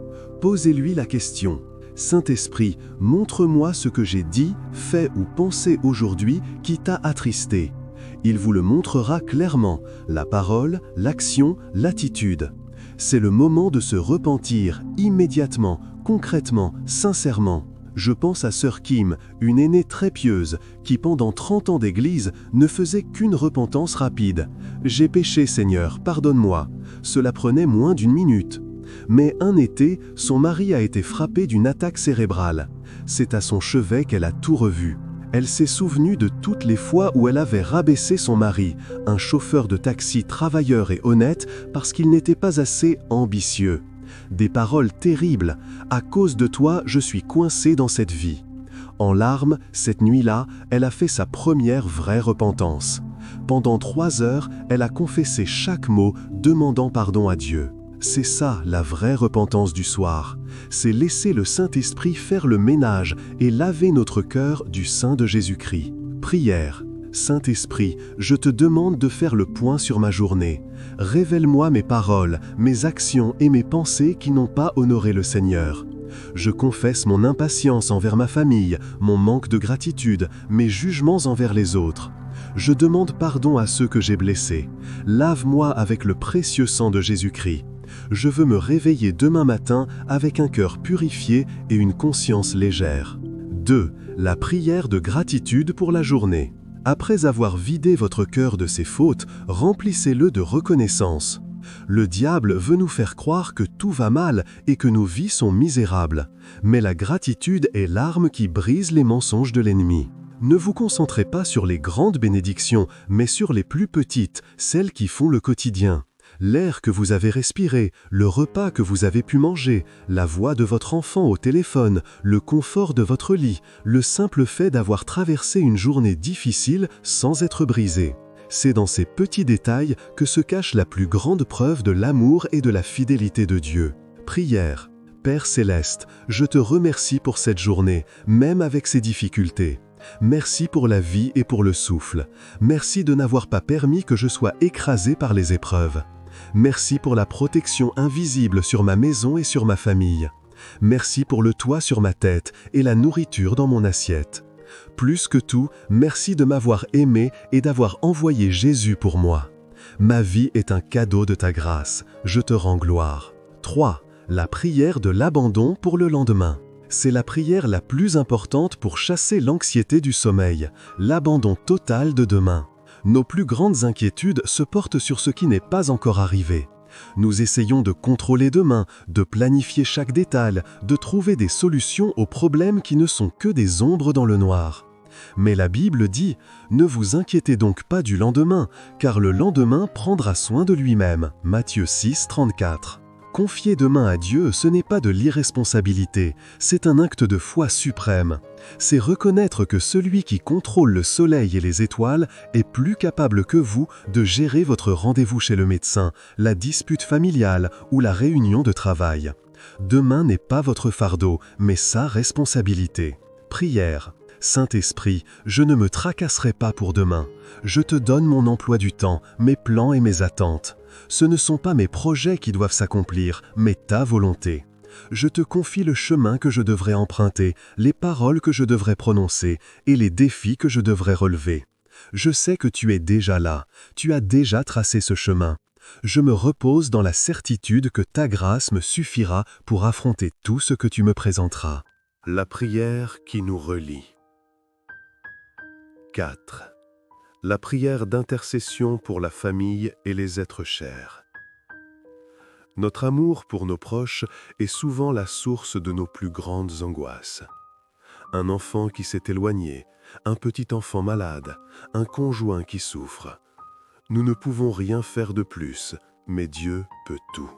Posez-lui la question. Saint-Esprit, montre-moi ce que j'ai dit, fait ou pensé aujourd'hui qui t'a attristé. Il vous le montrera clairement, la parole, l'action, l'attitude. C'est le moment de se repentir immédiatement, concrètement, sincèrement. Je pense à sœur Kim, une aînée très pieuse, qui pendant 30 ans d'église ne faisait qu'une repentance rapide. « J'ai péché, Seigneur, pardonne-moi ». Cela prenait moins d'1 minute. Mais un été, son mari a été frappé d'une attaque cérébrale. C'est à son chevet qu'elle a tout revu. Elle s'est souvenue de toutes les fois où elle avait rabaissé son mari, un chauffeur de taxi travailleur et honnête, parce qu'il n'était pas assez ambitieux. Des paroles terribles. « À cause de toi, je suis coincée dans cette vie. » En larmes, cette nuit-là, elle a fait sa première vraie repentance. Pendant 3 heures, elle a confessé chaque mot, demandant pardon à Dieu. C'est ça la vraie repentance du soir. C'est laisser le Saint-Esprit faire le ménage et laver notre cœur du sein de Jésus-Christ. Prière. Saint-Esprit, je te demande de faire le point sur ma journée. Révèle-moi mes paroles, mes actions et mes pensées qui n'ont pas honoré le Seigneur. Je confesse mon impatience envers ma famille, mon manque de gratitude, mes jugements envers les autres. Je demande pardon à ceux que j'ai blessés. Lave-moi avec le précieux sang de Jésus-Christ. Je veux me réveiller demain matin avec un cœur purifié et une conscience légère. 2. La prière de gratitude pour la journée. Après avoir vidé votre cœur de ses fautes, remplissez-le de reconnaissance. Le diable veut nous faire croire que tout va mal et que nos vies sont misérables. Mais la gratitude est l'arme qui brise les mensonges de l'ennemi. Ne vous concentrez pas sur les grandes bénédictions, mais sur les plus petites, celles qui font le quotidien. L'air que vous avez respiré, le repas que vous avez pu manger, la voix de votre enfant au téléphone, le confort de votre lit, le simple fait d'avoir traversé une journée difficile sans être brisé. C'est dans ces petits détails que se cache la plus grande preuve de l'amour et de la fidélité de Dieu. Prière. Père Céleste, je te remercie pour cette journée, même avec ses difficultés. Merci pour la vie et pour le souffle. Merci de n'avoir pas permis que je sois écrasé par les épreuves. Merci pour la protection invisible sur ma maison et sur ma famille. Merci pour le toit sur ma tête et la nourriture dans mon assiette. Plus que tout, merci de m'avoir aimé et d'avoir envoyé Jésus pour moi. Ma vie est un cadeau de ta grâce. Je te rends gloire. 3. La prière de l'abandon pour le lendemain. C'est la prière la plus importante pour chasser l'anxiété du sommeil, l'abandon total de demain. Nos plus grandes inquiétudes se portent sur ce qui n'est pas encore arrivé. Nous essayons de contrôler demain, de planifier chaque détail, de trouver des solutions aux problèmes qui ne sont que des ombres dans le noir. Mais la Bible dit « Ne vous inquiétez donc pas du lendemain, car le lendemain prendra soin de lui-même » Matthieu 6, 34. Confier demain à Dieu, ce n'est pas de l'irresponsabilité, c'est un acte de foi suprême. C'est reconnaître que celui qui contrôle le soleil et les étoiles est plus capable que vous de gérer votre rendez-vous chez le médecin, la dispute familiale ou la réunion de travail. Demain n'est pas votre fardeau, mais sa responsabilité. Prière. Saint-Esprit, je ne me tracasserai pas pour demain. Je te donne mon emploi du temps, mes plans et mes attentes. Ce ne sont pas mes projets qui doivent s'accomplir, mais ta volonté. Je te confie le chemin que je devrais emprunter, les paroles que je devrais prononcer et les défis que je devrais relever. Je sais que tu es déjà là, tu as déjà tracé ce chemin. Je me repose dans la certitude que ta grâce me suffira pour affronter tout ce que tu me présenteras. La prière qui nous relie. 4. La prière d'intercession pour la famille et les êtres chers. Notre amour pour nos proches est souvent la source de nos plus grandes angoisses. Un enfant qui s'est éloigné, un petit enfant malade, un conjoint qui souffre. Nous ne pouvons rien faire de plus, mais Dieu peut tout.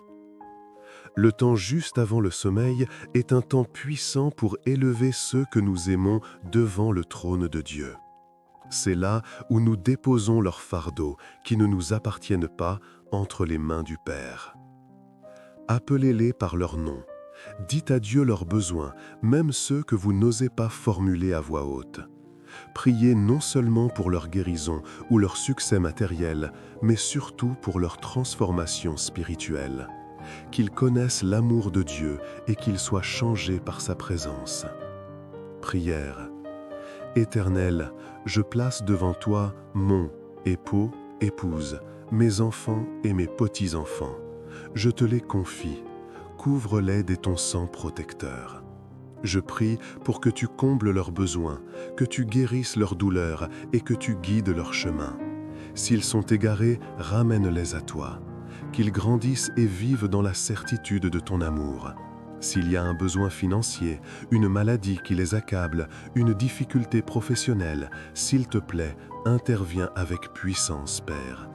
Le temps juste avant le sommeil est un temps puissant pour élever ceux que nous aimons devant le trône de Dieu. C'est là où nous déposons leurs fardeaux qui ne nous appartiennent pas entre les mains du Père. Appelez-les par leur nom. Dites à Dieu leurs besoins, même ceux que vous n'osez pas formuler à voix haute. Priez non seulement pour leur guérison ou leur succès matériel, mais surtout pour leur transformation spirituelle. Qu'ils connaissent l'amour de Dieu et qu'ils soient changés par sa présence. Prière. Éternel, je place devant toi mon époux, épouse, mes enfants et mes petits-enfants. Je te les confie. Couvre-les de ton sang protecteur. Je prie pour que tu combles leurs besoins, que tu guérisses leurs douleurs et que tu guides leur chemin. S'ils sont égarés, ramène-les à toi. Qu'ils grandissent et vivent dans la certitude de ton amour. S'il y a un besoin financier, une maladie qui les accable, une difficulté professionnelle, s'il te plaît, interviens avec puissance, Père.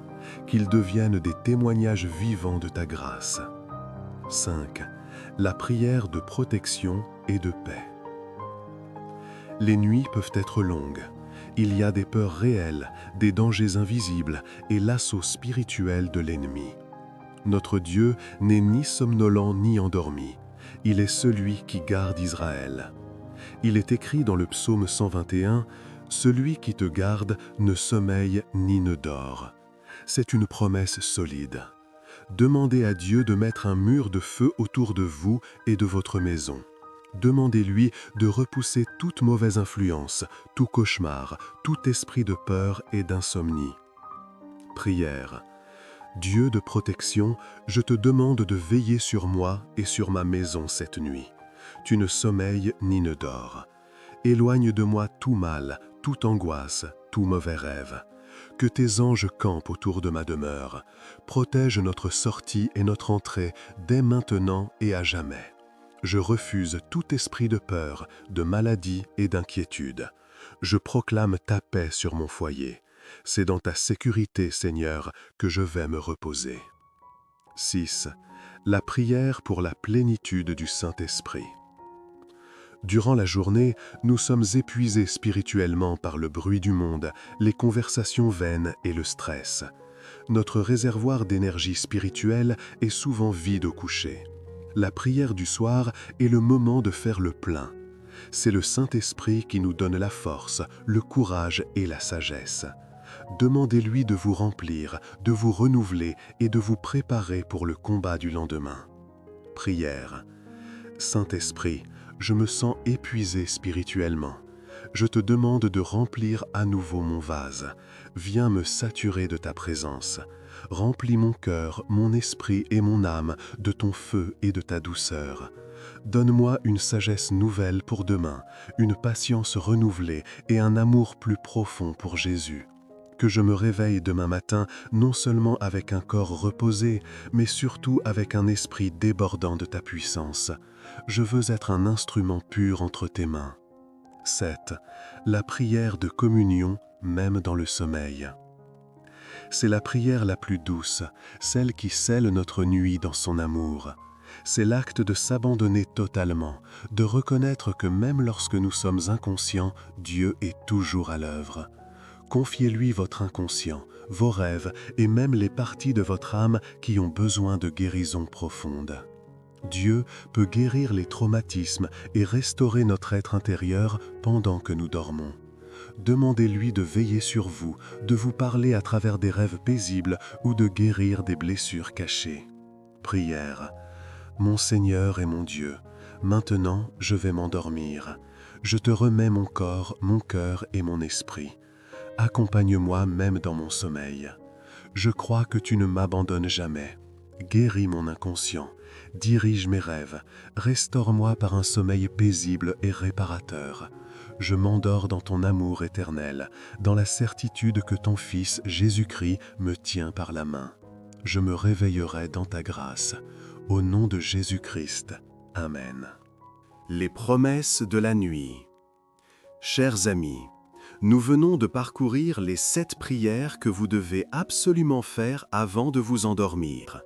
Qu'ils deviennent des témoignages vivants de ta grâce. 5. La prière de protection et de paix. Les nuits peuvent être longues. Il y a des peurs réelles, des dangers invisibles et l'assaut spirituel de l'ennemi. Notre Dieu n'est ni somnolent ni endormi. Il est celui qui garde Israël. Il est écrit dans le psaume 121, « Celui qui te garde ne sommeille ni ne dort ». C'est une promesse solide. Demandez à Dieu de mettre un mur de feu autour de vous et de votre maison. Demandez-lui de repousser toute mauvaise influence, tout cauchemar, tout esprit de peur et d'insomnie. Prière. Dieu de protection, je te demande de veiller sur moi et sur ma maison cette nuit. Tu ne sommeilles ni ne dors. Éloigne de moi tout mal, toute angoisse, tout mauvais rêve. Que tes anges campent autour de ma demeure. Protège notre sortie et notre entrée dès maintenant et à jamais. Je refuse tout esprit de peur, de maladie et d'inquiétude. Je proclame ta paix sur mon foyer. C'est dans ta sécurité, Seigneur, que je vais me reposer. 6. La prière pour la plénitude du Saint-Esprit. Durant la journée, nous sommes épuisés spirituellement par le bruit du monde, les conversations vaines et le stress. Notre réservoir d'énergie spirituelle est souvent vide au coucher. La prière du soir est le moment de faire le plein. C'est le Saint-Esprit qui nous donne la force, le courage et la sagesse. Demandez-lui de vous remplir, de vous renouveler et de vous préparer pour le combat du lendemain. Prière. Saint-Esprit, je me sens épuisé spirituellement. Je te demande de remplir à nouveau mon vase. Viens me saturer de ta présence. Remplis mon cœur, mon esprit et mon âme de ton feu et de ta douceur. Donne-moi une sagesse nouvelle pour demain, une patience renouvelée et un amour plus profond pour Jésus. Que je me réveille demain matin non seulement avec un corps reposé, mais surtout avec un esprit débordant de ta puissance. Je veux être un instrument pur entre tes mains. 7. La prière de communion, même dans le sommeil. C'est la prière la plus douce, celle qui scelle notre nuit dans son amour. C'est l'acte de s'abandonner totalement, de reconnaître que même lorsque nous sommes inconscients, Dieu est toujours à l'œuvre. Confiez-lui votre inconscient, vos rêves et même les parties de votre âme qui ont besoin de guérison profonde. Dieu peut guérir les traumatismes et restaurer notre être intérieur pendant que nous dormons. Demandez-lui de veiller sur vous, de vous parler à travers des rêves paisibles ou de guérir des blessures cachées. Prière. Mon Seigneur et mon Dieu, maintenant je vais m'endormir. Je te remets mon corps, mon cœur et mon esprit. Accompagne-moi même dans mon sommeil. Je crois que tu ne m'abandonnes jamais. Guéris mon inconscient, dirige mes rêves, restaure-moi par un sommeil paisible et réparateur. Je m'endors dans ton amour éternel, dans la certitude que ton Fils Jésus-Christ me tient par la main. Je me réveillerai dans ta grâce. Au nom de Jésus-Christ. Amen. Les promesses de la nuit. Chers amis, nous venons de parcourir les 7 prières que vous devez absolument faire avant de vous endormir.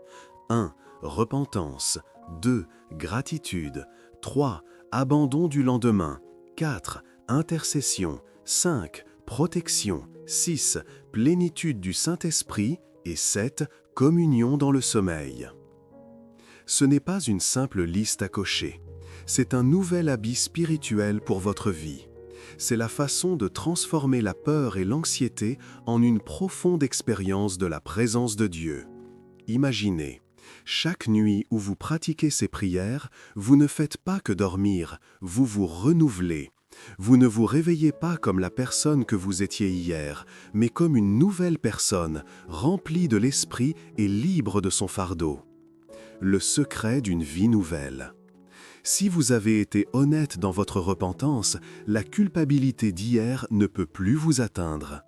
1. Repentance. 2. Gratitude. 3. Abandon du lendemain. 4. Intercession. 5. Protection. 6. Plénitude du Saint-Esprit. Et 7. Communion dans le sommeil. Ce n'est pas une simple liste à cocher. C'est un nouvel habit spirituel pour votre vie. C'est la façon de transformer la peur et l'anxiété en une profonde expérience de la présence de Dieu. Imaginez, chaque nuit où vous pratiquez ces prières, vous ne faites pas que dormir, vous vous renouvelez. Vous ne vous réveillez pas comme la personne que vous étiez hier, mais comme une nouvelle personne, remplie de l'esprit et libre de son fardeau. Le secret d'une vie nouvelle. Si vous avez été honnête dans votre repentance, la culpabilité d'hier ne peut plus vous atteindre.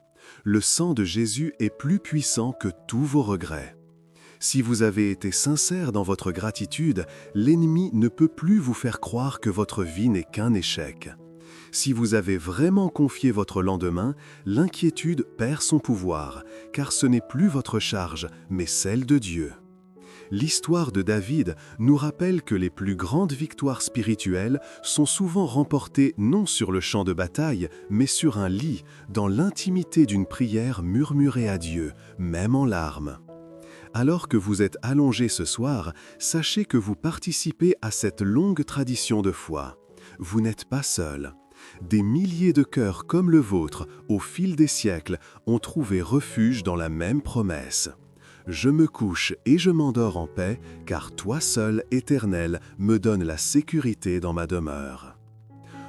Le sang de Jésus est plus puissant que tous vos regrets. Si vous avez été sincère dans votre gratitude, l'ennemi ne peut plus vous faire croire que votre vie n'est qu'un échec. Si vous avez vraiment confié votre lendemain, l'inquiétude perd son pouvoir, car ce n'est plus votre charge, mais celle de Dieu. L'histoire de David nous rappelle que les plus grandes victoires spirituelles sont souvent remportées non sur le champ de bataille, mais sur un lit, dans l'intimité d'une prière murmurée à Dieu, même en larmes. Alors que vous êtes allongé ce soir, sachez que vous participez à cette longue tradition de foi. Vous n'êtes pas seul. Des milliers de cœurs comme le vôtre, au fil des siècles, ont trouvé refuge dans la même promesse. Je me couche et je m'endors en paix, car toi seul, Éternel, me donne la sécurité dans ma demeure.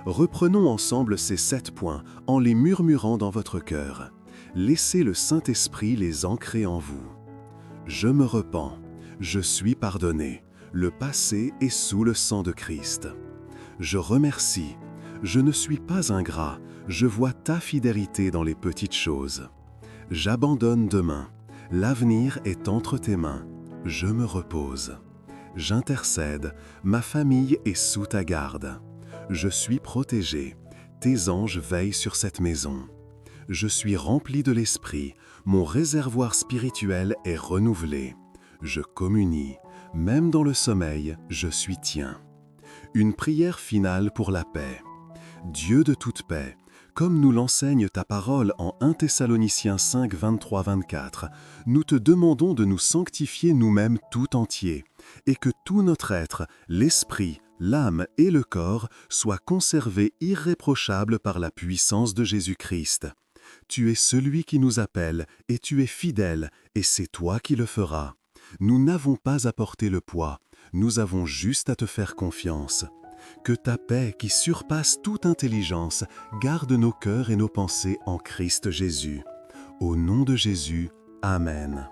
Reprenons ensemble ces 7 points en les murmurant dans votre cœur. Laissez le Saint-Esprit les ancrer en vous. Je me repens, je suis pardonné, le passé est sous le sang de Christ. Je remercie, je ne suis pas ingrat, je vois ta fidélité dans les petites choses. J'abandonne demain. L'avenir est entre tes mains, je me repose. J'intercède, ma famille est sous ta garde. Je suis protégé, tes anges veillent sur cette maison. Je suis rempli de l'Esprit, mon réservoir spirituel est renouvelé. Je communie, même dans le sommeil, je suis tien. Une prière finale pour la paix. Dieu de toute paix, comme nous l'enseigne ta parole en 1 Thessaloniciens 5, 23-24, nous te demandons de nous sanctifier nous-mêmes tout entiers, et que tout notre être, l'esprit, l'âme et le corps, soient conservés irréprochables par la puissance de Jésus-Christ. Tu es celui qui nous appelle, et tu es fidèle, et c'est toi qui le feras. Nous n'avons pas à porter le poids, nous avons juste à te faire confiance. Que ta paix qui surpasse toute intelligence garde nos cœurs et nos pensées en Christ Jésus. Au nom de Jésus, Amen.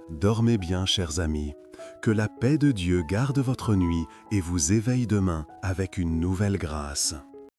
Dormez bien, chers amis. Que la paix de Dieu garde votre nuit et vous éveille demain avec une nouvelle grâce.